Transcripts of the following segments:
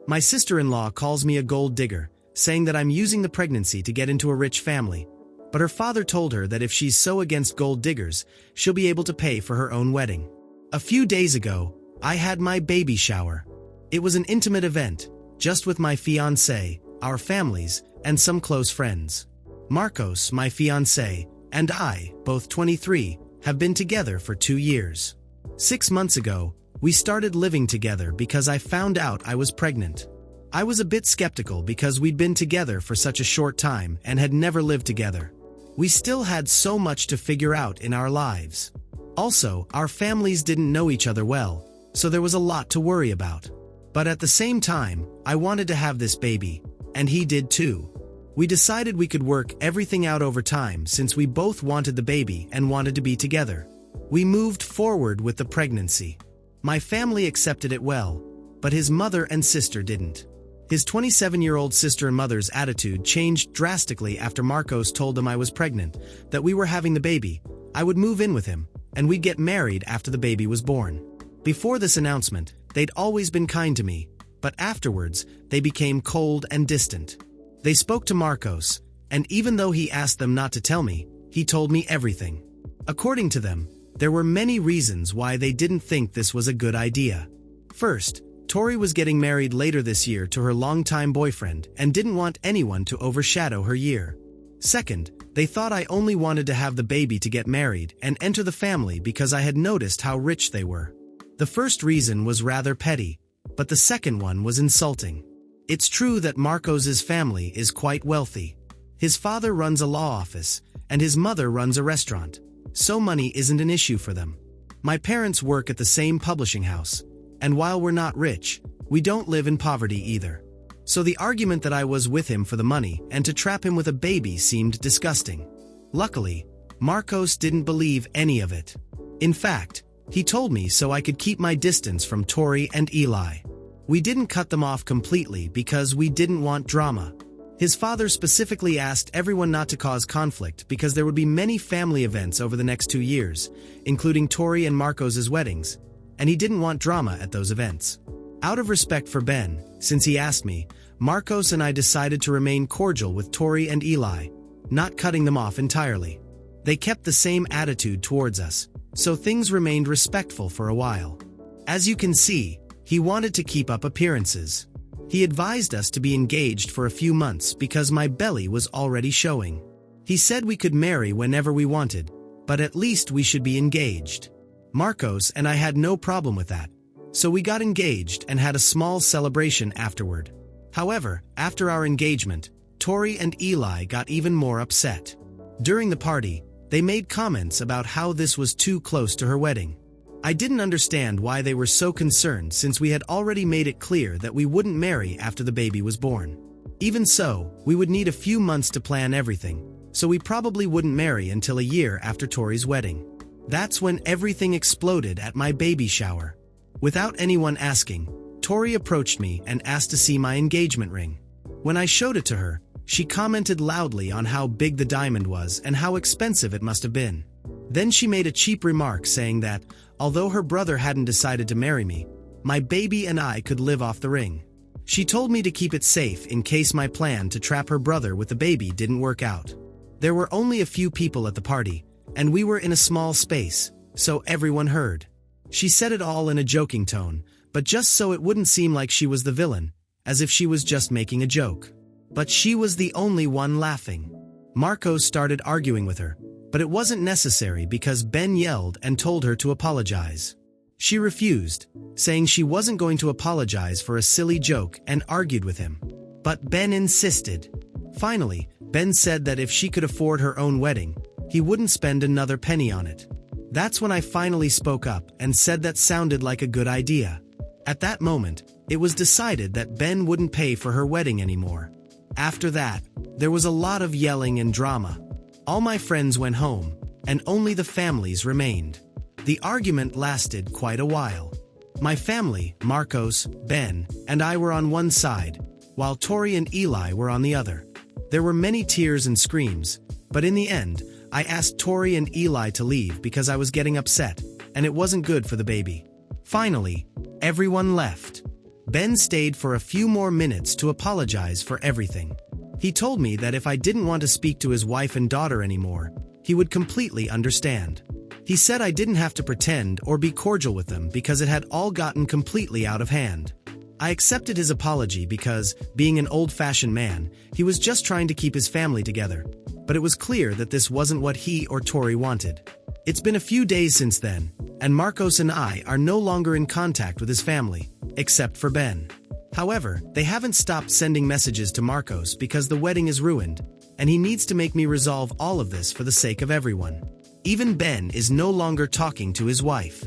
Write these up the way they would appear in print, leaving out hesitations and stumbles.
My sister-in-law calls me a gold digger, saying that I'm using the pregnancy to get into a rich family. But her father told her that if she's so against gold diggers, she'll be able to pay for her own wedding. A few days ago, I had my baby shower. It was an intimate event, just with my fiancé, our families, and some close friends. Marcos, my fiancé, and I, both 23, have been together for 2 years. 6 months ago, we started living together because I found out I was pregnant. I was a bit skeptical because we'd been together for such a short time and had never lived together. We still had so much to figure out in our lives. Also, our families didn't know each other well, so there was a lot to worry about. But at the same time, I wanted to have this baby, and he did too. We decided we could work everything out over time since we both wanted the baby and wanted to be together. We moved forward with the pregnancy. My family accepted it well, but his mother and sister didn't. His 27-year-old sister and mother's attitude changed drastically after Marcos told them I was pregnant, that we were having the baby, I would move in with him, and we'd get married after the baby was born. Before this announcement, they'd always been kind to me, but afterwards, they became cold and distant. They spoke to Marcos, and even though he asked them not to tell me, he told me everything. According to them, there were many reasons why they didn't think this was a good idea. First, Tory was getting married later this year to her longtime boyfriend and didn't want anyone to overshadow her year. Second, they thought I only wanted to have the baby to get married and enter the family because I had noticed how rich they were. The first reason was rather petty, but the second one was insulting. It's true that Marcos's family is quite wealthy. His father runs a law office, and his mother runs a restaurant, so money isn't an issue for them. My parents work at the same publishing house. And while we're not rich, we don't live in poverty either. So the argument that I was with him for the money and to trap him with a baby seemed disgusting. Luckily, Marcos didn't believe any of it. In fact, he told me so I could keep my distance from Tory and Eli. We didn't cut them off completely because we didn't want drama. His father specifically asked everyone not to cause conflict because there would be many family events over the next 2 years, including Tory and Marcos's weddings, and he didn't want drama at those events. Out of respect for Ben, since he asked me, Marcos and I decided to remain cordial with Tory and Eli, not cutting them off entirely. They kept the same attitude towards us, so things remained respectful for a while. As you can see, he wanted to keep up appearances. He advised us to be engaged for a few months because my belly was already showing. He said we could marry whenever we wanted, but at least we should be engaged. Marcos and I had no problem with that, so we got engaged and had a small celebration afterward. However, after our engagement, Tory and Eli got even more upset. During the party, they made comments about how this was too close to her wedding. I didn't understand why they were so concerned since we had already made it clear that we wouldn't marry after the baby was born. Even so, we would need a few months to plan everything, so we probably wouldn't marry until a year after Tory's wedding. That's when everything exploded at my baby shower. Without anyone asking, Tory approached me and asked to see my engagement ring. When I showed it to her, she commented loudly on how big the diamond was and how expensive it must have been. Then she made a cheap remark saying that, although her brother hadn't decided to marry me, my baby and I could live off the ring. She told me to keep it safe in case my plan to trap her brother with the baby didn't work out. There were only a few people at the party, and we were in a small space, so everyone heard. She said it all in a joking tone, but just so it wouldn't seem like she was the villain, as if she was just making a joke. But she was the only one laughing. Marcos started arguing with her, but it wasn't necessary because Ben yelled and told her to apologize. She refused, saying she wasn't going to apologize for a silly joke and argued with him. But Ben insisted. Finally, Ben said that if she could afford her own wedding, he wouldn't spend another penny on it. That's when I finally spoke up and said that sounded like a good idea. At that moment, it was decided that Ben wouldn't pay for her wedding anymore. After that, there was a lot of yelling and drama. All my friends went home, and only the families remained. The argument lasted quite a while. My family, Marcos, Ben, and I were on one side, while Tory and Eli were on the other. There were many tears and screams, but in the end, I asked Tory and Eli to leave because I was getting upset, and it wasn't good for the baby. Finally, everyone left. Ben stayed for a few more minutes to apologize for everything. He told me that if I didn't want to speak to his wife and daughter anymore, he would completely understand. He said I didn't have to pretend or be cordial with them because it had all gotten completely out of hand. I accepted his apology because, being an old-fashioned man, he was just trying to keep his family together. But it was clear that this wasn't what he or Tory wanted. It's been a few days since then, and Marcos and I are no longer in contact with his family, except for Ben. However, they haven't stopped sending messages to Marcos because the wedding is ruined, and he needs to make me resolve all of this for the sake of everyone. Even Ben is no longer talking to his wife.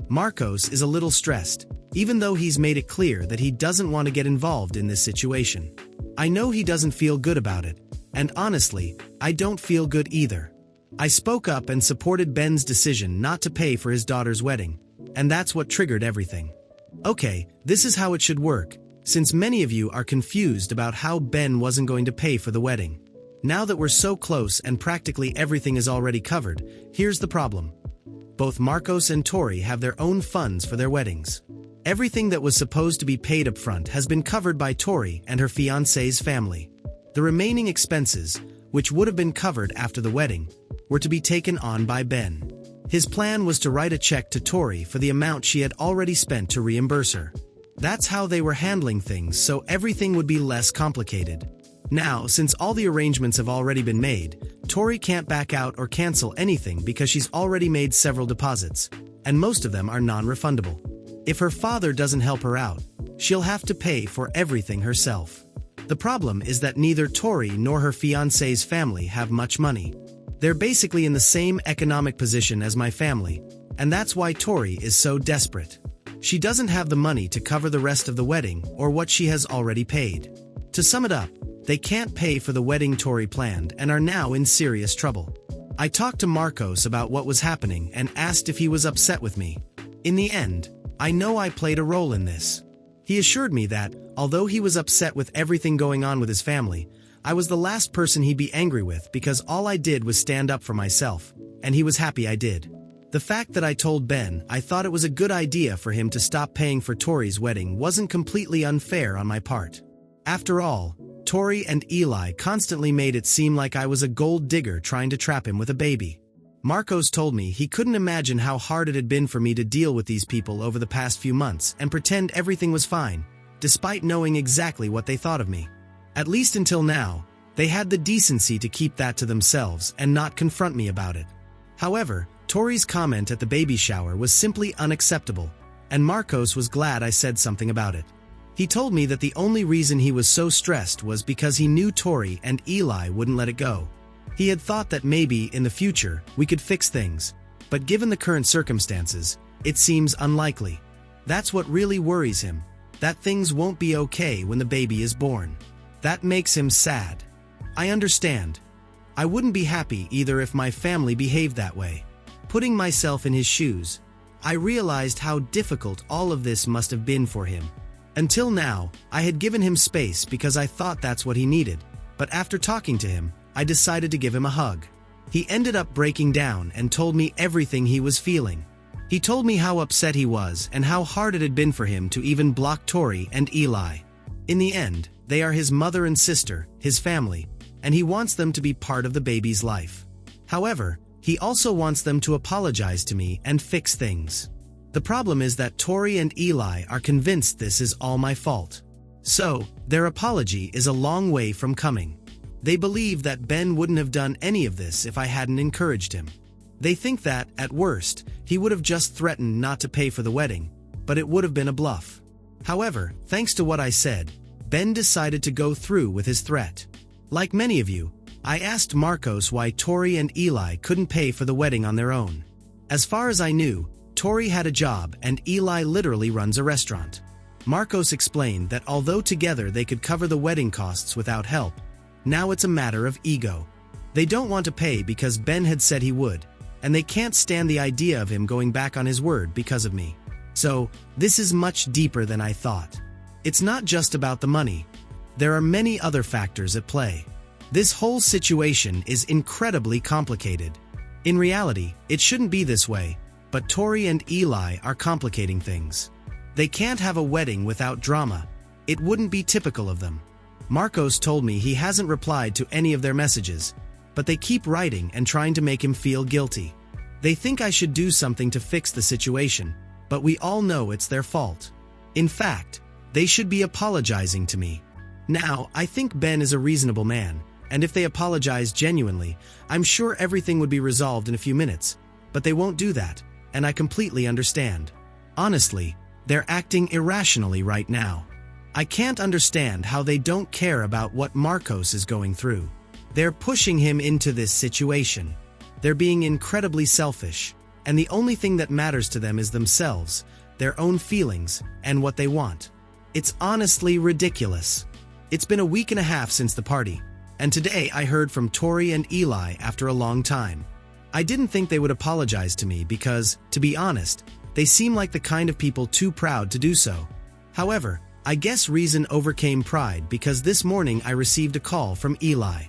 Marcos is a little stressed, even though he's made it clear that he doesn't want to get involved in this situation. I know he doesn't feel good about it, and honestly, I don't feel good either. I spoke up and supported Ben's decision not to pay for his daughter's wedding, and that's what triggered everything. Okay, this is how it should work, since many of you are confused about how Ben wasn't going to pay for the wedding. Now that we're so close and practically everything is already covered, here's the problem. Both Marcos and Tory have their own funds for their weddings. Everything that was supposed to be paid up front has been covered by Tory and her fiancé's family. The remaining expenses, which would have been covered after the wedding, were to be taken on by Ben. His plan was to write a check to Tory for the amount she had already spent to reimburse her. That's how they were handling things, so everything would be less complicated. Now, since all the arrangements have already been made, Tory can't back out or cancel anything because she's already made several deposits, and most of them are non-refundable. If her father doesn't help her out, she'll have to pay for everything herself. The problem is that neither Tory nor her fiancé's family have much money. They're basically in the same economic position as my family, and that's why Tory is so desperate. She doesn't have the money to cover the rest of the wedding or what she has already paid. To sum it up, they can't pay for the wedding Tory planned and are now in serious trouble. I talked to Marcos about what was happening and asked if he was upset with me. In the end, I know I played a role in this. He assured me that, although he was upset with everything going on with his family, I was the last person he'd be angry with because all I did was stand up for myself, and he was happy I did. The fact that I told Ben I thought it was a good idea for him to stop paying for Tory's wedding wasn't completely unfair on my part. After all, Tory and Eli constantly made it seem like I was a gold digger trying to trap him with a baby. Marcos told me he couldn't imagine how hard it had been for me to deal with these people over the past few months and pretend everything was fine, despite knowing exactly what they thought of me. At least until now, they had the decency to keep that to themselves and not confront me about it. However, Tory's comment at the baby shower was simply unacceptable, and Marcos was glad I said something about it. He told me that the only reason he was so stressed was because he knew Tory and Eli wouldn't let it go. He had thought that maybe, in the future, we could fix things, but given the current circumstances, it seems unlikely. That's what really worries him, that things won't be okay when the baby is born. That makes him sad. I understand. I wouldn't be happy either if my family behaved that way. Putting myself in his shoes, I realized how difficult all of this must have been for him. Until now, I had given him space because I thought that's what he needed, but after talking to him, I decided to give him a hug. He ended up breaking down and told me everything he was feeling. He told me how upset he was and how hard it had been for him to even block Tory and Eli. In the end, they are his mother and sister, his family, and he wants them to be part of the baby's life. However, he also wants them to apologize to me and fix things. The problem is that Tory and Eli are convinced this is all my fault. So, their apology is a long way from coming. They believe that Ben wouldn't have done any of this if I hadn't encouraged him. They think that, at worst, he would have just threatened not to pay for the wedding, but it would have been a bluff. However, thanks to what I said, Ben decided to go through with his threat. Like many of you, I asked Marcos why Tory and Eli couldn't pay for the wedding on their own. As far as I knew, Tory had a job and Eli literally runs a restaurant. Marcos explained that although together they could cover the wedding costs without help, now it's a matter of ego. They don't want to pay because Ben had said he would, and they can't stand the idea of him going back on his word because of me. So, this is much deeper than I thought. It's not just about the money. There are many other factors at play. This whole situation is incredibly complicated. In reality, it shouldn't be this way, but Tory and Eli are complicating things. They can't have a wedding without drama. It wouldn't be typical of them. Marcos told me he hasn't replied to any of their messages, but they keep writing and trying to make him feel guilty. They think I should do something to fix the situation, but we all know it's their fault. In fact, they should be apologizing to me. Now, I think Ben is a reasonable man, and if they apologize genuinely, I'm sure everything would be resolved in a few minutes, but they won't do that, and I completely understand. Honestly, they're acting irrationally right now. I can't understand how they don't care about what Marcos is going through. They're pushing him into this situation. They're being incredibly selfish, and the only thing that matters to them is themselves, their own feelings, and what they want. It's honestly ridiculous. It's been a week and a half since the party, and today I heard from Tory and Eli after a long time. I didn't think they would apologize to me because, to be honest, they seem like the kind of people too proud to do so. However, I guess reason overcame pride because this morning I received a call from Eli.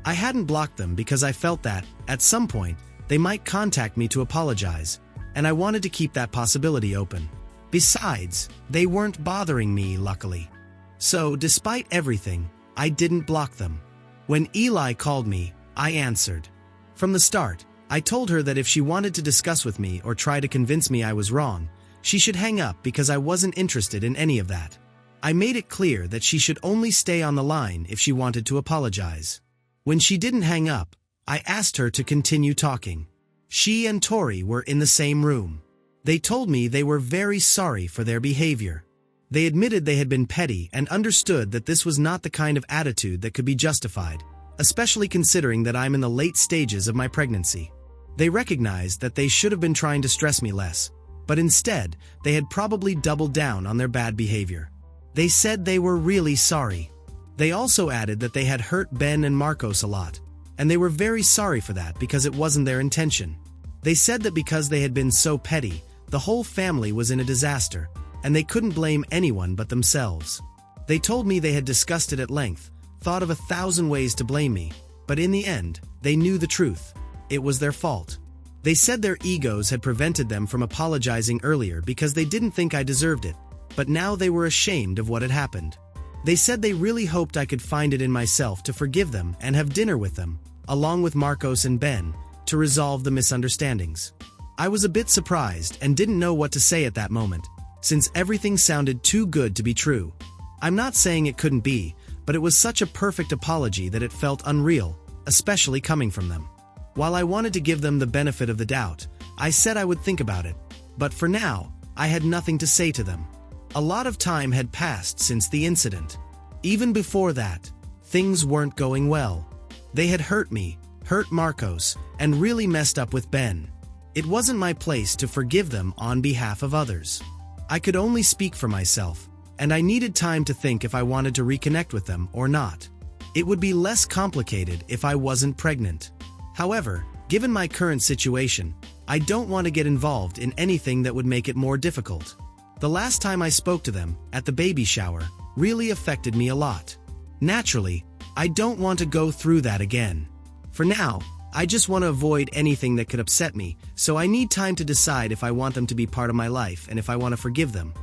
I hadn't blocked them because I felt that, at some point, they might contact me to apologize, and I wanted to keep that possibility open. Besides, they weren't bothering me, luckily. So, despite everything, I didn't block them. When Eli called me, I answered. From the start, I told her that if she wanted to discuss with me or try to convince me I was wrong, she should hang up because I wasn't interested in any of that. I made it clear that she should only stay on the line if she wanted to apologize. When she didn't hang up, I asked her to continue talking. She and Tory were in the same room. They told me they were very sorry for their behavior. They admitted they had been petty and understood that this was not the kind of attitude that could be justified, especially considering that I'm in the late stages of my pregnancy. They recognized that they should have been trying to stress me less, but instead, they had probably doubled down on their bad behavior. They said they were really sorry. They also added that they had hurt Ben and Marcos a lot, and they were very sorry for that because it wasn't their intention. They said that because they had been so petty, the whole family was in a disaster, and they couldn't blame anyone but themselves. They told me they had discussed it at length, thought of 1,000 ways to blame me, but in the end, they knew the truth. It was their fault. They said their egos had prevented them from apologizing earlier because they didn't think I deserved it, but now they were ashamed of what had happened. They said they really hoped I could find it in myself to forgive them and have dinner with them, along with Marcos and Ben, to resolve the misunderstandings. I was a bit surprised and didn't know what to say at that moment, since everything sounded too good to be true. I'm not saying it couldn't be, but it was such a perfect apology that it felt unreal, especially coming from them. While I wanted to give them the benefit of the doubt, I said I would think about it, but for now, I had nothing to say to them. A lot of time had passed since the incident. Even before that, things weren't going well. They had hurt me, hurt Marcos, and really messed up with Ben. It wasn't my place to forgive them on behalf of others. I could only speak for myself, and I needed time to think if I wanted to reconnect with them or not. It would be less complicated if I wasn't pregnant. However, given my current situation, I don't want to get involved in anything that would make it more difficult. The last time I spoke to them, at the baby shower, really affected me a lot. Naturally, I don't want to go through that again. For now, I just want to avoid anything that could upset me, so I need time to decide if I want them to be part of my life and if I want to forgive them.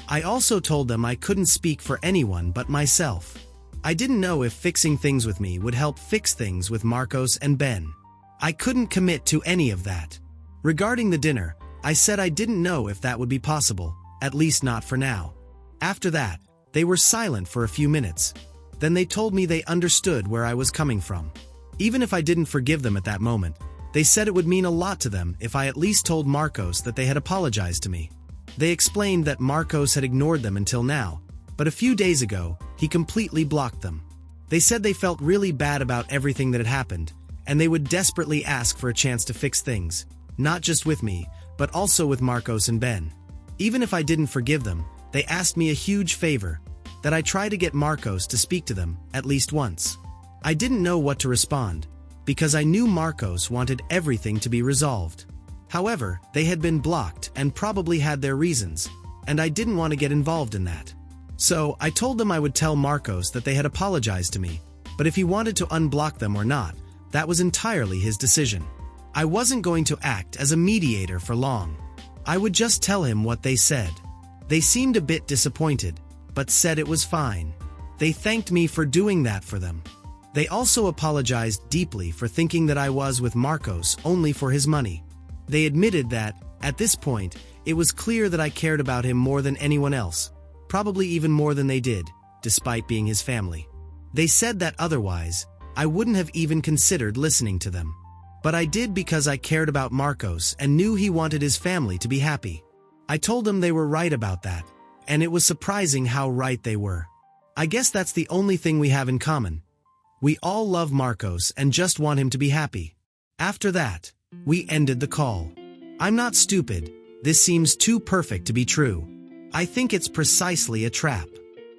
I also told them I couldn't speak for anyone but myself. I didn't know if fixing things with me would help fix things with Marcos and Ben. I couldn't commit to any of that. Regarding the dinner, I said I didn't know if that would be possible, at least not for now. After that, they were silent for a few minutes. Then they told me they understood where I was coming from. Even if I didn't forgive them at that moment, they said it would mean a lot to them if I at least told Marcos that they had apologized to me. They explained that Marcos had ignored them until now, but a few days ago, he completely blocked them. They said they felt really bad about everything that had happened, and they would desperately ask for a chance to fix things, not just with me, but also with Marcos and Ben. Even if I didn't forgive them, they asked me a huge favor, that I try to get Marcos to speak to them at least once. I didn't know what to respond, because I knew Marcos wanted everything to be resolved. However, they had been blocked and probably had their reasons, and I didn't want to get involved in that. So, I told them I would tell Marcos that they had apologized to me, but if he wanted to unblock them or not, that was entirely his decision. I wasn't going to act as a mediator for long. I would just tell him what they said. They seemed a bit disappointed, but said it was fine. They thanked me for doing that for them. They also apologized deeply for thinking that I was with Marcos only for his money. They admitted that, at this point, it was clear that I cared about him more than anyone else, probably even more than they did, despite being his family. They said that otherwise, I wouldn't have even considered listening to them. But I did because I cared about Marcos and knew he wanted his family to be happy. I told them they were right about that, and it was surprising how right they were. I guess that's the only thing we have in common. We all love Marcos and just want him to be happy. After that, we ended the call. I'm not stupid. This seems too perfect to be true. I think it's precisely a trap.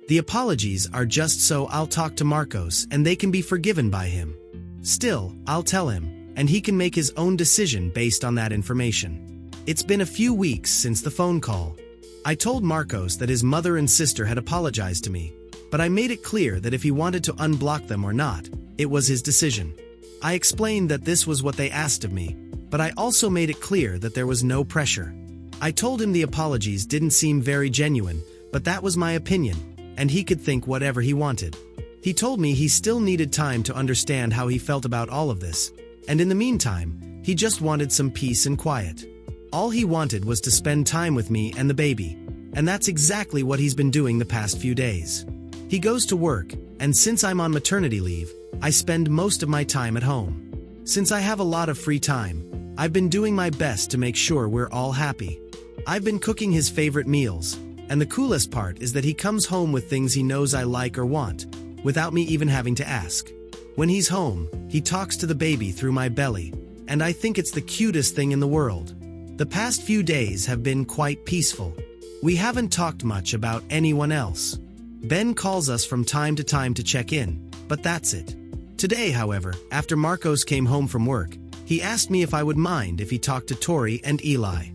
The apologies are just so I'll talk to Marcos and they can be forgiven by him. Still, I'll tell him, and he can make his own decision based on that information. It's been a few weeks since the phone call. I told Marcos that his mother and sister had apologized to me, but I made it clear that if he wanted to unblock them or not, it was his decision. I explained that this was what they asked of me, but I also made it clear that there was no pressure. I told him the apologies didn't seem very genuine, but that was my opinion, and he could think whatever he wanted. He told me he still needed time to understand how he felt about all of this, and in the meantime, he just wanted some peace and quiet. All he wanted was to spend time with me and the baby, and that's exactly what he's been doing the past few days. He goes to work, and since I'm on maternity leave, I spend most of my time at home. Since I have a lot of free time, I've been doing my best to make sure we're all happy. I've been cooking his favorite meals, and the coolest part is that he comes home with things he knows I like or want, without me even having to ask. When he's home, he talks to the baby through my belly, and I think it's the cutest thing in the world. The past few days have been quite peaceful. We haven't talked much about anyone else. Ben calls us from time to check in, but that's it. Today, however, after Marcos came home from work, he asked me if I would mind if he talked to Tory and Eli.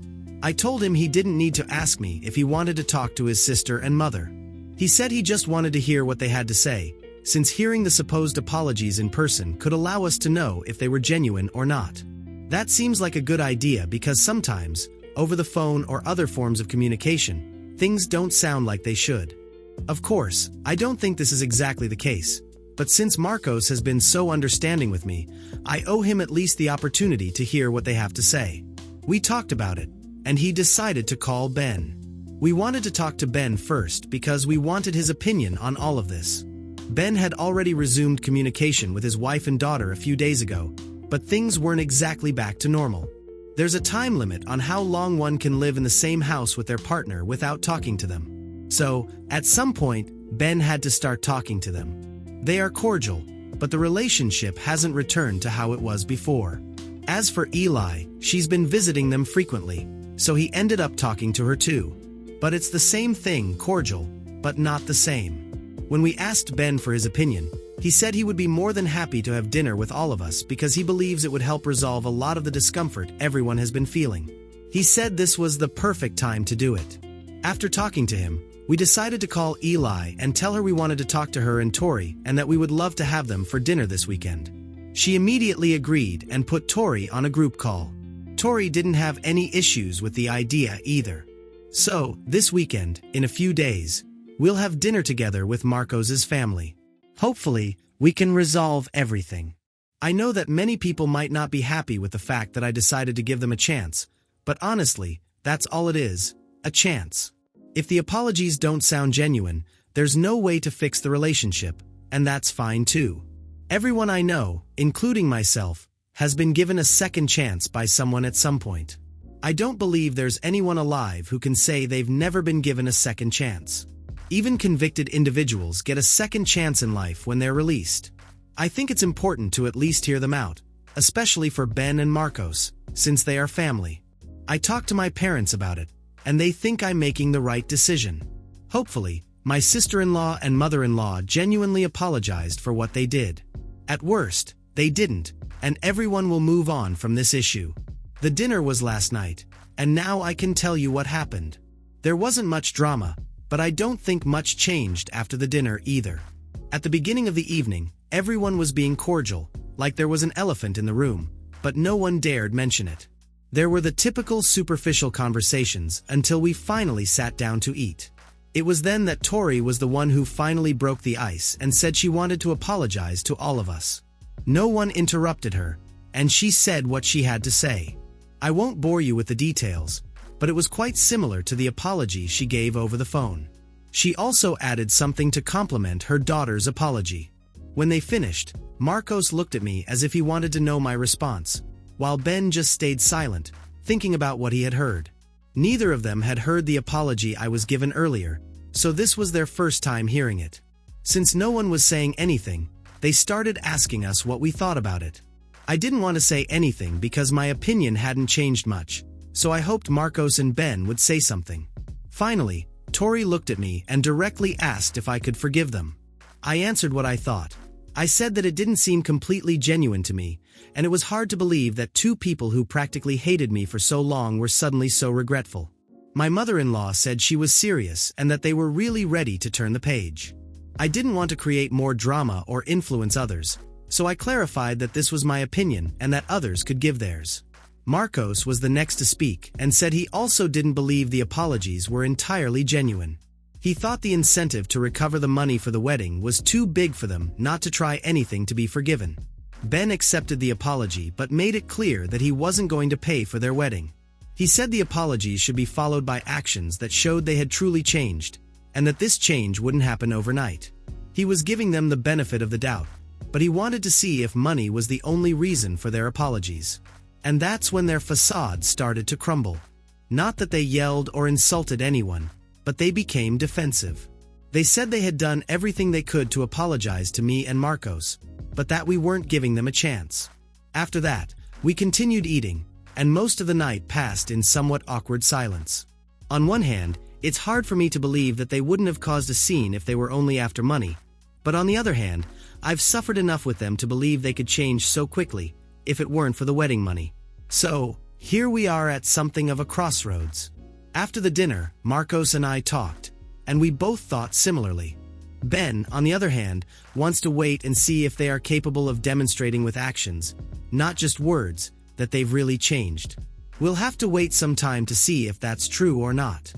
I told him he didn't need to ask me if he wanted to talk to his sister and mother. He said he just wanted to hear what they had to say, since hearing the supposed apologies in person could allow us to know if they were genuine or not. That seems like a good idea because sometimes, over the phone or other forms of communication, things don't sound like they should. Of course, I don't think this is exactly the case, but since Marcos has been so understanding with me, I owe him at least the opportunity to hear what they have to say. We talked about it, and he decided to call Ben. We wanted to talk to Ben first because we wanted his opinion on all of this. Ben had already resumed communication with his wife and daughter a few days ago, but things weren't exactly back to normal. There's a time limit on how long one can live in the same house with their partner without talking to them. So, at some point, Ben had to start talking to them. They are cordial, but the relationship hasn't returned to how it was before. As for Eli, she's been visiting them frequently, so he ended up talking to her too. But it's the same thing, cordial, but not the same. When we asked Ben for his opinion, he said he would be more than happy to have dinner with all of us because he believes it would help resolve a lot of the discomfort everyone has been feeling. He said this was the perfect time to do it. After talking to him, we decided to call Eli and tell her we wanted to talk to her and Tory and that we would love to have them for dinner this weekend. She immediately agreed and put Tory on a group call. Tory didn't have any issues with the idea either. So, this weekend, in a few days, we'll have dinner together with Marcos's family. Hopefully, we can resolve everything. I know that many people might not be happy with the fact that I decided to give them a chance, but honestly, that's all it is, a chance. If the apologies don't sound genuine, there's no way to fix the relationship, and that's fine too. Everyone I know, including myself, has been given a second chance by someone at some point. I don't believe there's anyone alive who can say they've never been given a second chance. Even convicted individuals get a second chance in life when they're released. I think it's important to at least hear them out, especially for Ben and Marcos, since they are family. I talked to my parents about it, and they think I'm making the right decision. Hopefully, my sister-in-law and mother-in-law genuinely apologized for what they did. At worst, they didn't, and everyone will move on from this issue. The dinner was last night, and now I can tell you what happened. There wasn't much drama, but I don't think much changed after the dinner either. At the beginning of the evening, everyone was being cordial, like there was an elephant in the room, but no one dared mention it. There were the typical superficial conversations until we finally sat down to eat. It was then that Tory was the one who finally broke the ice and said she wanted to apologize to all of us. No one interrupted her, and she said what she had to say. I won't bore you with the details, but it was quite similar to the apology she gave over the phone. She also added something to complement her daughter's apology. When they finished, Marcos looked at me as if he wanted to know my response, while Ben just stayed silent, thinking about what he had heard. Neither of them had heard the apology I was given earlier, so this was their first time hearing it. Since no one was saying anything, they started asking us what we thought about it. I didn't want to say anything because my opinion hadn't changed much, so I hoped Marcos and Ben would say something. Finally, Tory looked at me and directly asked if I could forgive them. I answered what I thought. I said that it didn't seem completely genuine to me, and it was hard to believe that two people who practically hated me for so long were suddenly so regretful. My mother-in-law said she was serious and that they were really ready to turn the page. I didn't want to create more drama or influence others, so I clarified that this was my opinion and that others could give theirs. Marcos was the next to speak and said he also didn't believe the apologies were entirely genuine. He thought the incentive to recover the money for the wedding was too big for them not to try anything to be forgiven. Ben accepted the apology but made it clear that he wasn't going to pay for their wedding. He said the apologies should be followed by actions that showed they had truly changed, and that this change wouldn't happen overnight. He was giving them the benefit of the doubt, but he wanted to see if money was the only reason for their apologies. And that's when their facade started to crumble. Not that they yelled or insulted anyone, but they became defensive. They said they had done everything they could to apologize to me and Marcos, but that we weren't giving them a chance. After that, we continued eating, and most of the night passed in somewhat awkward silence. On one hand, it's hard for me to believe that they wouldn't have caused a scene if they were only after money, but on the other hand, I've suffered enough with them to believe they could change so quickly if it weren't for the wedding money. So, here we are at something of a crossroads. After the dinner, Marcos and I talked, and we both thought similarly. Ben, on the other hand, wants to wait and see if they are capable of demonstrating with actions, not just words, that they've really changed. We'll have to wait some time to see if that's true or not.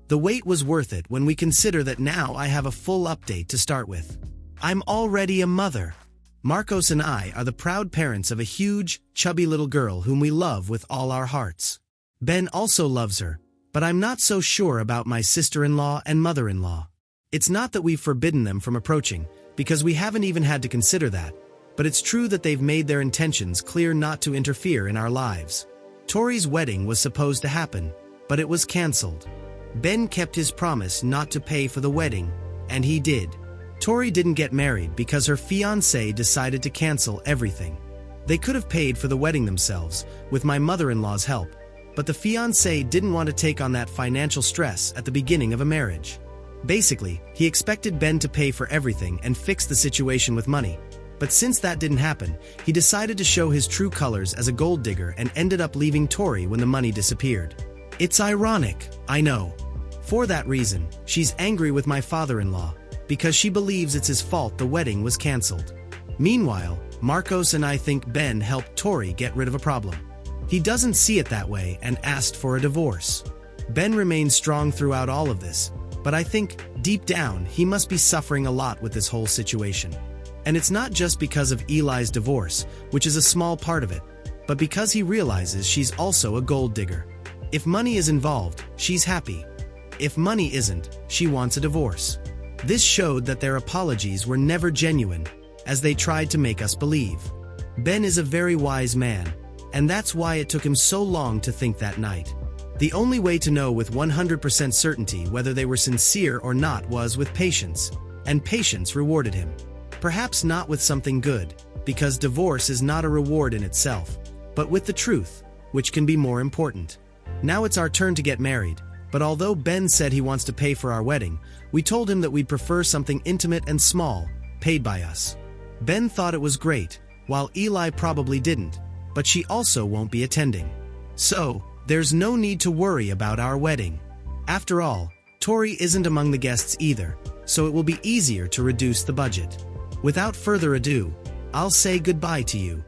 The wait was worth it when we consider that now I have a full update to start with. I'm already a mother. Marcos and I are the proud parents of a huge, chubby little girl whom we love with all our hearts. Ben also loves her, but I'm not so sure about my sister-in-law and mother-in-law. It's not that we've forbidden them from approaching, because we haven't even had to consider that, but it's true that they've made their intentions clear not to interfere in our lives. Tory's wedding was supposed to happen, but it was cancelled. Ben kept his promise not to pay for the wedding, and he did. Tory didn't get married because her fiancé decided to cancel everything. They could have paid for the wedding themselves, with my mother-in-law's help, but the fiancé didn't want to take on that financial stress at the beginning of a marriage. Basically, he expected Ben to pay for everything and fix the situation with money. But since that didn't happen, he decided to show his true colors as a gold digger and ended up leaving Tory when the money disappeared. It's ironic, I know. For that reason, she's angry with my father-in-law, because she believes it's his fault the wedding was cancelled. Meanwhile, Marcos and I think Ben helped Tory get rid of a problem. He doesn't see it that way and asked for a divorce. Ben remains strong throughout all of this, but I think, deep down, he must be suffering a lot with this whole situation. And it's not just because of Eli's divorce, which is a small part of it, but because he realizes she's also a gold digger. If money is involved, she's happy. If money isn't, she wants a divorce. This showed that their apologies were never genuine, as they tried to make us believe. Ben is a very wise man, and that's why it took him so long to think that night. The only way to know with 100% certainty whether they were sincere or not was with patience, and patience rewarded him. Perhaps not with something good, because divorce is not a reward in itself, but with the truth, which can be more important. Now it's our turn to get married, but although Ben said he wants to pay for our wedding, we told him that we'd prefer something intimate and small, paid by us. Ben thought it was great, while Eli probably didn't, but she also won't be attending. So, there's no need to worry about our wedding. After all, Tory isn't among the guests either, so it will be easier to reduce the budget. Without further ado, I'll say goodbye to you.